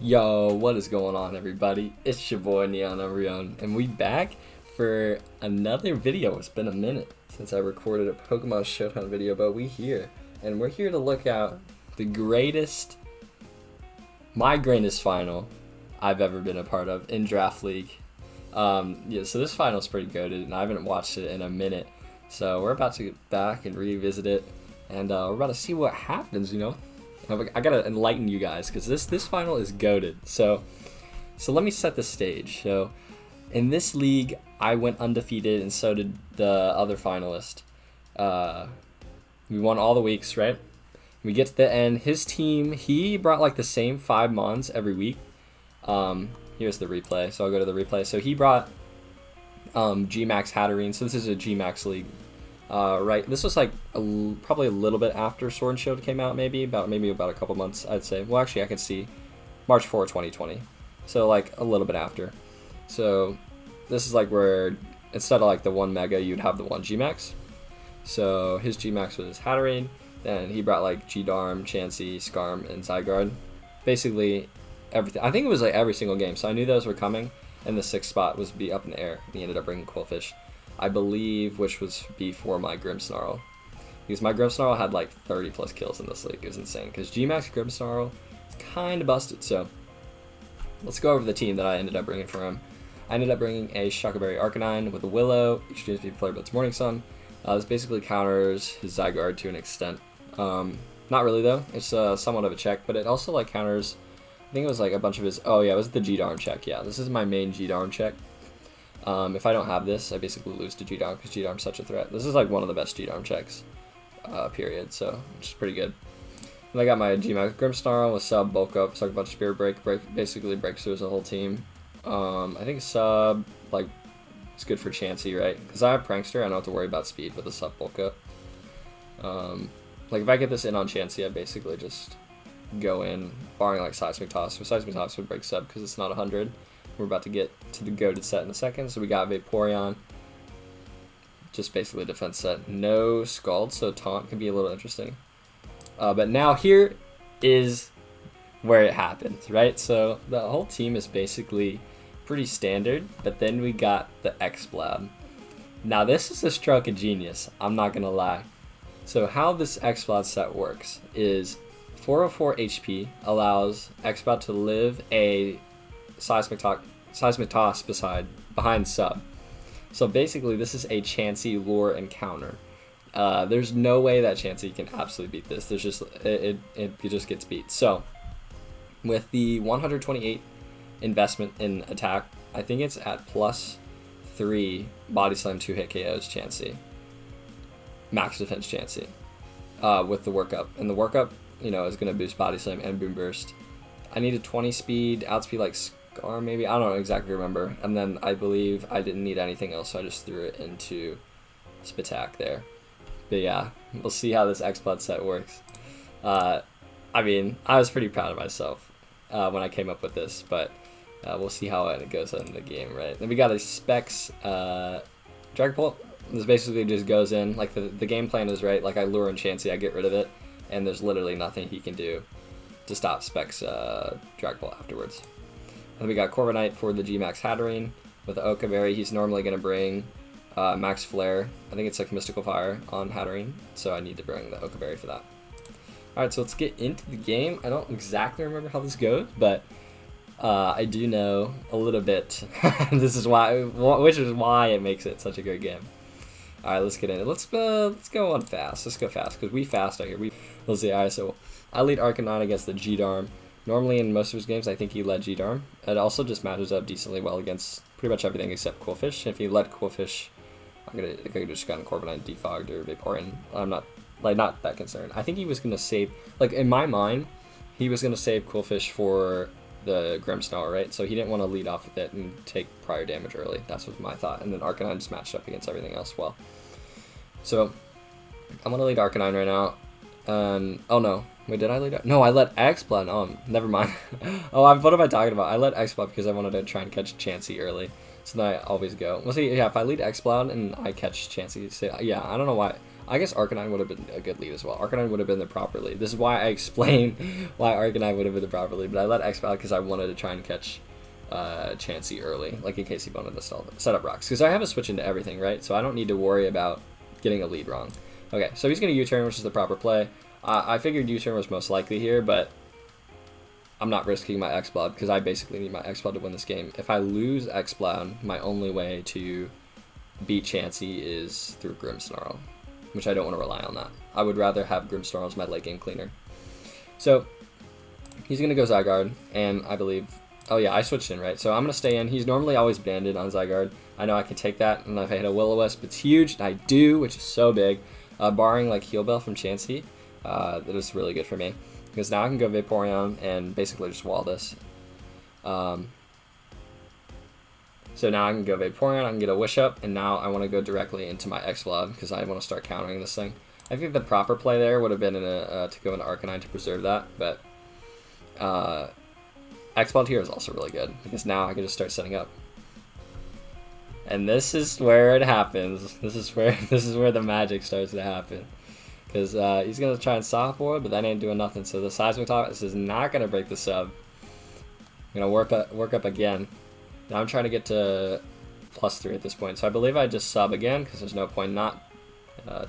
Yo, what is going on, everybody? It's your boy Neon Orion, and we back for another video. It's been a minute since I recorded a Pokemon Showdown video, but we here, and we're here to look at my greatest final I've ever been a part of in Draft League. Yeah, so this final is pretty goated, and I haven't watched it in a minute, so we're about to get back and revisit it, and we're about to see what happens, you know? I gotta enlighten you guys because this final is goated. So let me set the stage. So in this league, I went undefeated, and so did the other finalist. We won all the weeks, right? We get to the end. His team, he brought like the same 5 Mons every week. Here's the replay. So I'll go to the replay. So he brought G-Max Hatterene. So this is a G-Max league. Right, this was like probably a little bit after Sword and Shield came out, maybe about a couple months, I'd say. Well, actually, I could see March 4, 2020, so like a little bit after. So this is like where instead of like the 1 Mega, you'd have the 1 Gmax. So his Gmax was Hatterene, then he brought like G-Darm, Chansey, Skarm, and Zygarde. Basically everything. I think it was like every single game, so I knew those were coming, and the 6th spot was be up in the air, and he ended up bringing Quillfish, I believe, which was before my Grimmsnarl. Because my Grimmsnarl had like 30 plus kills in this league. It was insane. Because G-Max Grimmsnarl is kind of busted. So let's go over the team that I ended up bringing for him. I ended up bringing a Shuckleberry Arcanine with a Willow, Extreme Speed Flare Blitz Morning Sun. This basically counters his Zygarde to an extent. Not really though. It's somewhat of a check, but it also like counters, I think it was like a bunch of his, oh yeah, it was the G-Darm check. Yeah, this is my main G-Darm check. If I don't have this, I basically lose to G-Darm because G-Darm's such a threat. This is like one of the best G-Darm checks, period, so which is pretty good. And I got my G-Max Grimmsnarl with Sub, Bulk Up, Suck a bunch of Spirit Break, basically breaks through as a whole team. I think Sub, like, it's good for Chansey, right? Because I have Prankster, I don't have to worry about speed with the Sub Bulk Up. Like, if I get this in on Chansey, I basically just go in, barring like Seismic Toss. So Seismic Toss would break Sub because it's not 100. We're about to get to the goated set in a second. So we got Vaporeon, just basically a defense set. No Scald, so Taunt can be a little interesting. But now here is where it happens, right? So the whole team is basically pretty standard, but then we got the Exploud. Now this is a stroke of genius, I'm not gonna lie. So how this Exploud set works is 404 HP allows Exploud to live a Seismic Toss behind Sub. So basically this is a Chansey lure and counter. There's no way that Chansey can absolutely beat this. There's just it just gets beat. So with the 128 investment in attack, I think it's at +3 Body Slam 2 hit KOs Chansey. Max defense Chansey. With the workup. And the workup, you know, is gonna boost Body Slam and Boom Burst. I need a 20 speed, outspeed like Scar maybe, I don't exactly remember, and then I believe I didn't need anything else, so I just threw it into Spatak there. But yeah, we'll see how this Exploud set works. I mean, I was pretty proud of myself when I came up with this, but we'll see how it goes in the game, right? Then we got a Specs Dragon Bolt. This basically just goes in, like the game plan is, right, like I lure in Chansey, I get rid of it, and there's literally nothing he can do to stop Specs Dragon Ball afterwards. And we got Corviknight for the G-Max Hatterene with the Okaberry. He's normally going to bring Max Flare. I think it's like Mystical Fire on Hatterene, so I need to bring the Okaberry for that. Alright, so let's get into the game. I don't exactly remember how this goes, but I do know a little bit. This is why, which is why it makes it such a good game. Alright, let's get in it. Let's go on fast. Let's go fast, because we fast out here. We'll see. Alright, so I lead Arcanine against the G-Darm. Normally in most of his games, I think he led G-Darm. It also just matches up decently well against pretty much everything except Quillfish. If he led Quillfish, I could just gotten Corviknight defogged or Vaporeon. I'm not that concerned. I think he was gonna save, like in my mind, he was gonna save Quillfish for the Grimmsnarl, right? So he didn't want to lead off with it and take prior damage early. That's what my thought. And then Arcanine just matched up against everything else well. So I'm gonna lead Arcanine right now. Oh no. Wait, did I lead? No, I let Exploud. Oh, never mind. What am I talking about? I let Exploud because I wanted to try and catch Chansey early. So then I always go. We'll see. Yeah, if I lead Exploud and I catch Chansey, say, yeah, I don't know why. I guess Arcanine would have been a good lead as well. Arcanine would have been the proper lead. This is why I explain why Arcanine would have been the proper lead, but I let Exploud because I wanted to try and catch Chansey early, like in case he wanted to set up rocks. Because I have a switch into everything, right? So I don't need to worry about getting a lead wrong. Okay, so he's going to U-turn, which is the proper play. I figured U-turn was most likely here, but I'm not risking my Exploud because I basically need my Exploud to win this game. If I lose Exploud, my only way to beat Chansey is through Grimmsnarl, which I don't want to rely on that. I would rather have Grimmsnarl as my late game cleaner. So he's going to go Zygarde, and I believe... Oh yeah, I switched in, right? So I'm going to stay in. He's normally always banded on Zygarde. I know I can take that, and if I hit a Will-O-Wisp, it's huge, and I do, which is so big. Barring like Heal Bell from Chansey, that is really good for me. Because now I can go Vaporeon and basically just wall this. So now I can go Vaporeon, I can get a Wish Up, and now I want to go directly into my Exploud because I want to start countering this thing. I think the proper play there would have been to go into Arcanine to preserve that, but Exploud here is also really good because now I can just start setting up. And this is where it happens. This is where the magic starts to happen. Because he's going to try and soft board, but that ain't doing nothing. So the Seismic Toss is not going to break the sub. I'm going to work up again. Now I'm trying to get to +3 at this point. So I believe I just sub again, because there's no point not. I'm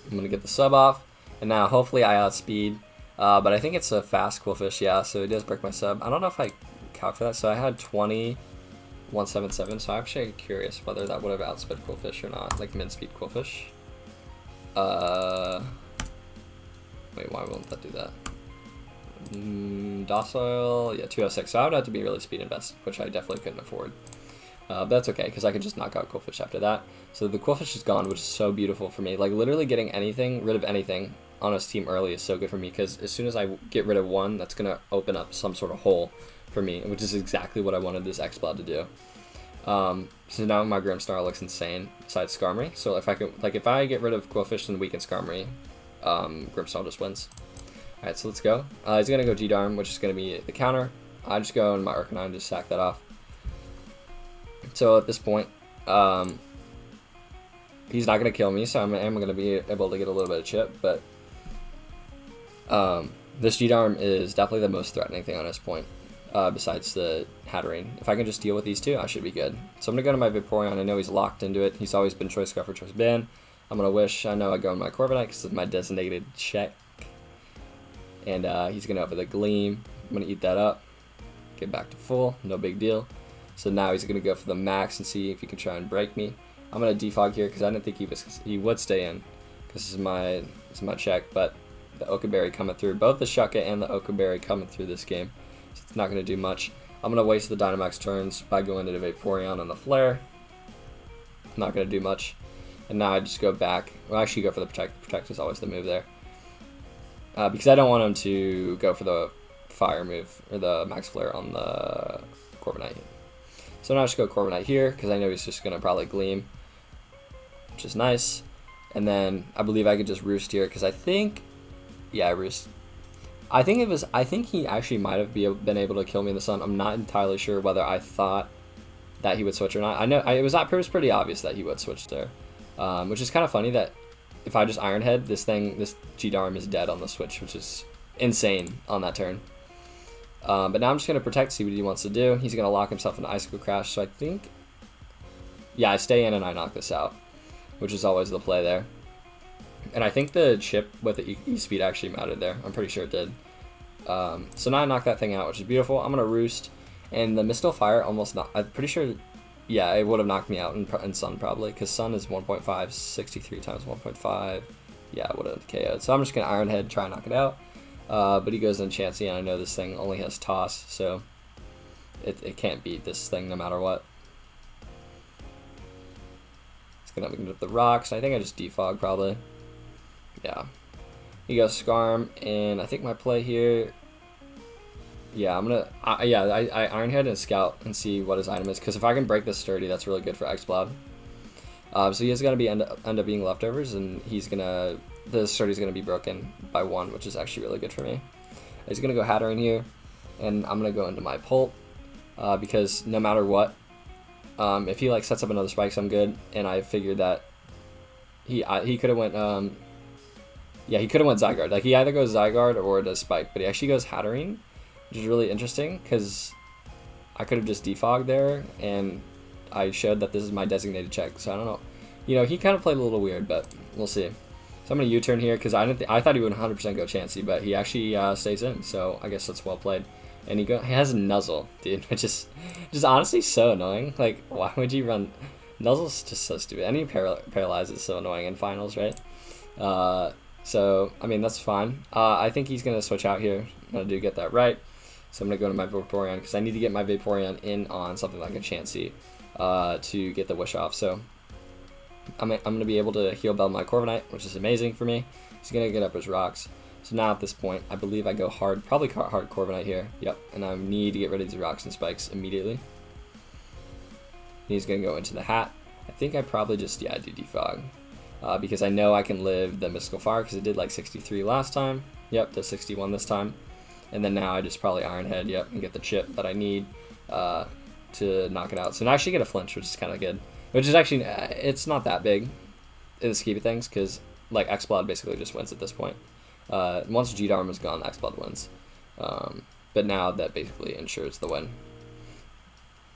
going to get the sub off. And now hopefully I outspeed. But I think it's a fast Quillfish, yeah, so it does break my sub. I don't know if I calc for that. So I had 20.177, so I'm actually curious whether that would have outsped Quillfish or not, like mid-speed Quillfish. Wait, why won't that do that? Docile, yeah, 206. So I would have to be really speed invested, which I definitely couldn't afford. But that's okay, because I can just knock out Quillfish after that. So the Quillfish is gone, which is so beautiful for me. Like, literally getting rid of anything on his team early is so good for me, because as soon as I get rid of one, that's going to open up some sort of hole for me, which is exactly what I wanted this Exploud to do. So now my Grimmsnarl looks insane, besides Skarmory. So if I get rid of Quillfish and weaken Skarmory, Grimmsnarl just wins. Alright, so let's go. He's going to go G-Darm, which is going to be the counter. I just go in my Arcanine to sack that off. So at this point, he's not going to kill me, so I'm going to be able to get a little bit of chip, but this G-Darm is definitely the most threatening thing on this point. Besides the Hatterene. If I can just deal with these two, I should be good. So I'm going to go to my Vaporeon. I know he's locked into it. He's always been Choice Scarf or Choice Band. I'm going to Wish. I know I go in my Corviknight because it's my designated check. And he's going to open the Gleam. I'm going to eat that up. Get back to full. No big deal. So now he's going to go for the max and see if he can try and break me. I'm going to defog here because I didn't think he would stay in. Because this is my check. But the Okaberry coming through. Both the Shucket and the Okaberry coming through this game. So it's not going to do much. I'm going to waste the Dynamax turns by going to the Vaporeon on the Flare. Not going to do much. And now I just go back. Well, actually go for the Protect. Protect is always the move there. Because I don't want him to go for the Fire move, or the Max Flare on the Corviknight. So now I just go Corviknight here, because I know he's just going to probably Gleam. Which is nice. And then I believe I could just Roost here, because I think... Yeah, Roost. I think he actually might have been able to kill me in the sun. I'm not entirely sure whether I thought that he would switch or not. I know it was pretty obvious that he would switch there, which is kind of funny that if I just Iron Head, this G-Darm is dead on the switch, which is insane on that turn. But now I'm just going to Protect, see what he wants to do. He's going to lock himself in Icicle Crash, so I think, yeah, I stay in and I knock this out, which is always the play there. And I think the chip with the E-Speed actually mattered there. I'm pretty sure it did. So now I knock that thing out, which is beautiful. I'm going to Roost. And the Mistle Fire almost not... I'm pretty sure... Yeah, it would have knocked me out in Sun probably. Because Sun is 1.5. 63 times 1.5. Yeah, it would have KO'd. So I'm just going to Iron Head, try and knock it out. But he goes in Chansey, and I know this thing only has Toss. So it can't beat this thing no matter what. It's going to up the rocks. I think I just defog probably. Yeah, he goes Skarm, and I think my play here, yeah, I Iron Head and Scout and see what his item is, because if I can break this Sturdy, that's really good for Exploud. So he is going to end up being leftovers, and the Sturdy's going to be broken by 1, which is actually really good for me. He's going to go Hatterene here, and I'm going to go into my Pulp, because no matter what, if he sets up another Spikes, I'm good, and I figured that he could have went yeah, he could have went Zygarde. Like, he either goes Zygarde or does Spike, but he actually goes Hatterene, which is really interesting because I could have just defogged there, and I showed that this is my designated check. So I don't know. You know, he kind of played a little weird, but we'll see. So I'm gonna U-turn here because I thought he would 100% go Chansey, but he actually stays in. So I guess that's well played. And he has Nuzzle, dude, which is just honestly so annoying. Like, why would you run? Nuzzle's just so stupid. Any paralyze is so annoying in finals, right? So, I mean, that's fine. I think he's going to switch out here. I do get that right. So I'm going to go to my Vaporeon because I need to get my Vaporeon in on something like a Chansey to get the Wish off. So I'm going to be able to heal Bell my Corviknight, which is amazing for me. He's going to get up his rocks. So now at this point, I believe I go hard, probably hard Corviknight here. Yep, and I need to get rid of these rocks and spikes immediately. He's going to go into the hat. I think I probably just, yeah, do defog. Because I know I can live the Mystical Fire because it did like 63 last time. Yep, does 61 this time. And then now I just probably Iron Head, yep, and get the chip that I need to knock it out. So now I actually get a flinch, which is kind of good. Which is actually, it's not that big in the scheme of things because like Exploud basically just wins at this point. Once G-Darm is gone, Exploud wins. But now that basically ensures the win.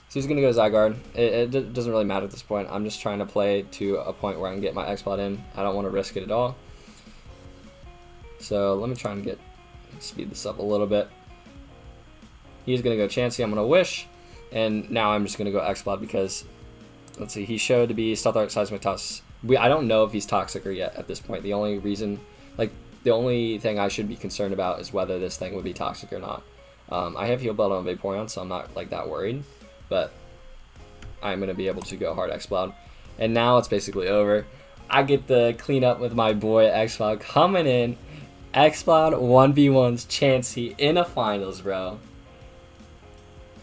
So he's going to go Zygarde. It doesn't really matter at this point. I'm just trying to play to a point where I can get my Exploud in. I don't want to risk it at all. So let me try and speed this up a little bit. He's going to go Chansey. I'm going to Wish. And now I'm just going to go Exploud because, let's see, he showed to be Stealth Art, Seismic Toss. I don't know if he's toxic or yet at this point. The only reason, like, the only thing I should be concerned about is whether this thing would be toxic or not. I have Heal Belt on Vaporeon, so I'm not like that worried. But I'm going to be able to go hard Exploud. And now it's basically over. I get the clean up with my boy Exploud coming in. Exploud 1v1's Chansey in a finals, bro.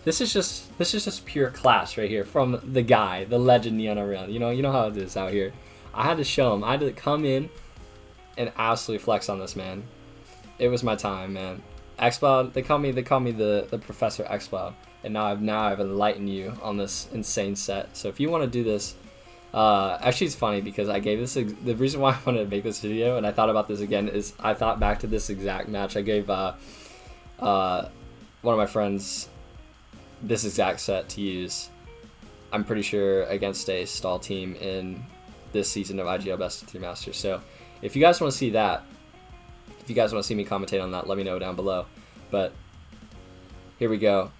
This is just pure class right here from the guy, the legend Neon Around. You know how it is out here. I had to show him. I had to come in and absolutely flex on this man. It was my time, man. Exploud, they call me the Professor Exploud. And now I've enlightened you on this insane set. So if you want to do this, actually it's funny because I gave this, the reason why I wanted to make this video and I thought about this again is I thought back to this exact match. I gave one of my friends this exact set to use, I'm pretty sure, against a stall team in this season of IGL Best of 3 Masters. So if you guys want to see that, if you guys want to see me commentate on that, let me know down below. But here we go.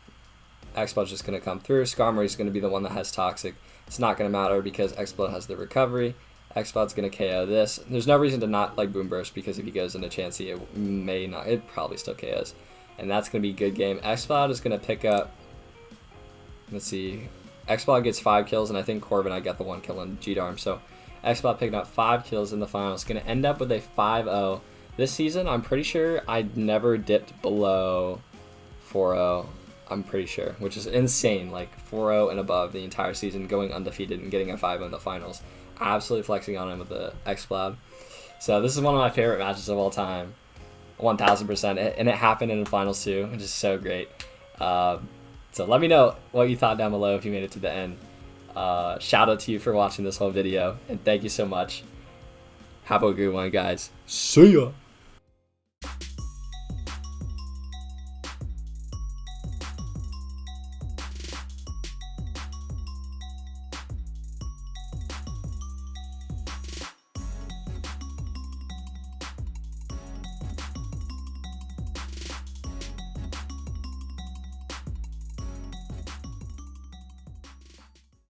Exploud's just going to come through. Skarmory's going to be the one that has Toxic. It's not going to matter because Exploud has the recovery. Exploud's going to KO this. There's no reason to not like Boom Burst because if he goes into Chansey, it may not. It probably still KOs. And that's going to be a good game. Exploud is going to pick up, let's see, Exploud gets 5 kills, and I think Corviknight got the 1 kill in G-Darm. So Exploud picking up 5 kills in the finals. Going to end up with a 5-0. This season, I'm pretty sure I never dipped below 4-0. I'm pretty sure, which is insane. Like 4-0 and above the entire season, going undefeated and getting a 5-0 in the finals. Absolutely flexing on him with the Exploud. So this is one of my favorite matches of all time, 1000%, and it happened in the finals too, which is so great. So let me know what you thought down below if you made it to the end. Shout out to you for watching this whole video, and thank you so much. Have a good one, guys. See ya.